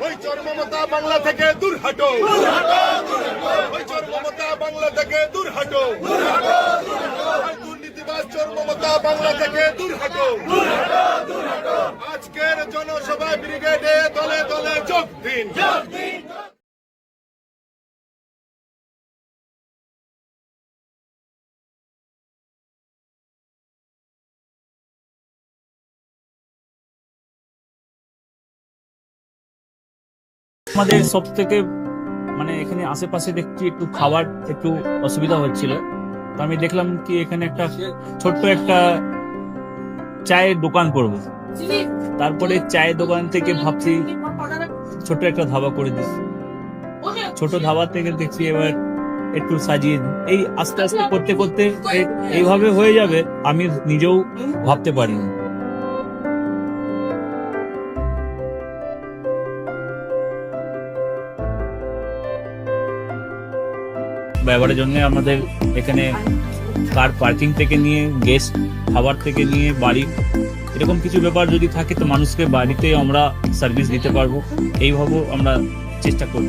ওই চোর মমতা বাংলা থেকে দূর হাঁটো, ওই চোর মমতা বাংলা থেকে দূর হাঁটো, দুর্নীতিবাজ চোর মমতা বাংলা থেকে দূর হাঁটো। আজকের জনসভায় ব্রিগেডে দলে দলে যোগ দিন। আমাদের সব থেকে এখানে আশেপাশে দেখছি একটু খাবার একটু অসুবিধা হচ্ছিল, তো আমি দেখলাম কি এখানে একটা ছোট্ট একটা চায়ের দোকান করব। তারপরে চায়ের দোকান থেকে ভাবছি ছোট একটা ধাবা করে দিই। ছোট ধাবা থেকে দেখছি এবার একটু সাজিয়ে দিই। এই আস্তে আস্তে করতে করতে এইভাবে হয়ে যাবে আমি নিজেও ভাবতে পারিনি। ব্যবহারের জন্য আমাদের এখানে কার পার্কিং থেকে নিয়ে গেস্ট খাবার থেকে নিয়ে বাড়ি এরকম কিছু ব্যাপার যদি থাকে তো মানুষকে বাড়িতে আমরা সার্ভিস দিতে পারবো, এইভাবে আমরা চেষ্টা করব।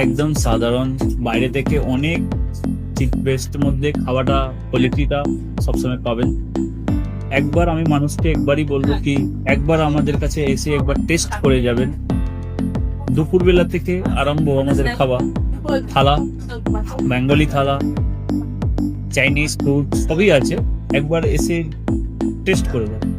একদম সাধারণ, বাইরে থেকে অনেক চিপ বেস্টের মধ্যে খাওয়াটা কোয়ালিটিটা সবসময় পাবেন। একবার আমি মানুষকে একবারই বলবো কি একবার আমাদের কাছে এসে একবার টেস্ট করে যাবেন। দুপুরবেলা থেকে আরম্ভ আমাদের খাওয়া, থালা, বেঙ্গলি থালা, চাইনিজ ফুড সবই আছে, একবার এসে টেস্ট করে যাবেন।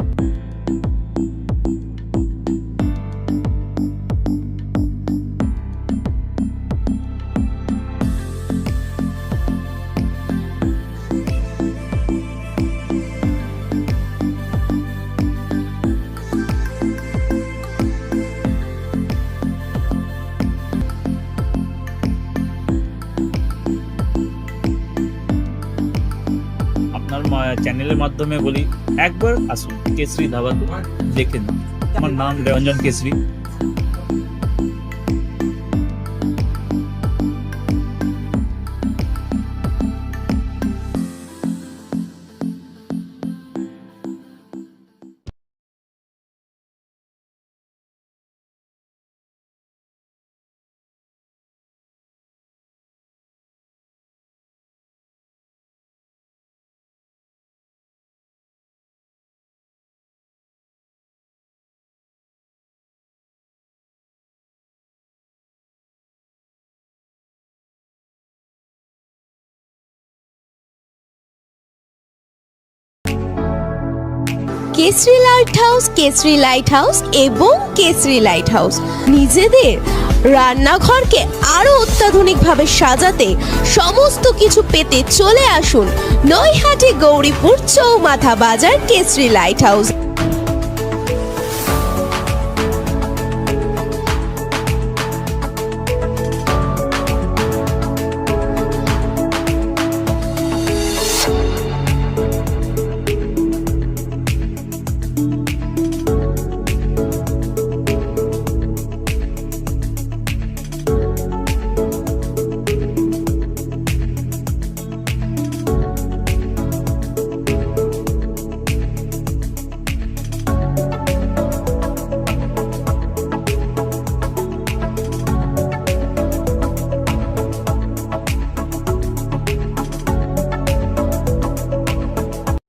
চ্যানেলের মাধ্যমে বলি একবার আসুন কেশরী ধাবাতে দেখে নিন। আমার নাম Ranjan Keshari. Keshari light house, Keshari light house এবং কেশরী লাইট হাউস নিজেদের রান্নাঘরকে আরো অত্যাধুনিকভাবে সাজাতে সমস্ত কিছু পেতে চলে আসুন নৈহাটি গৌরীপুর চৌমাথা বাজার কেশরী লাইট হাউস।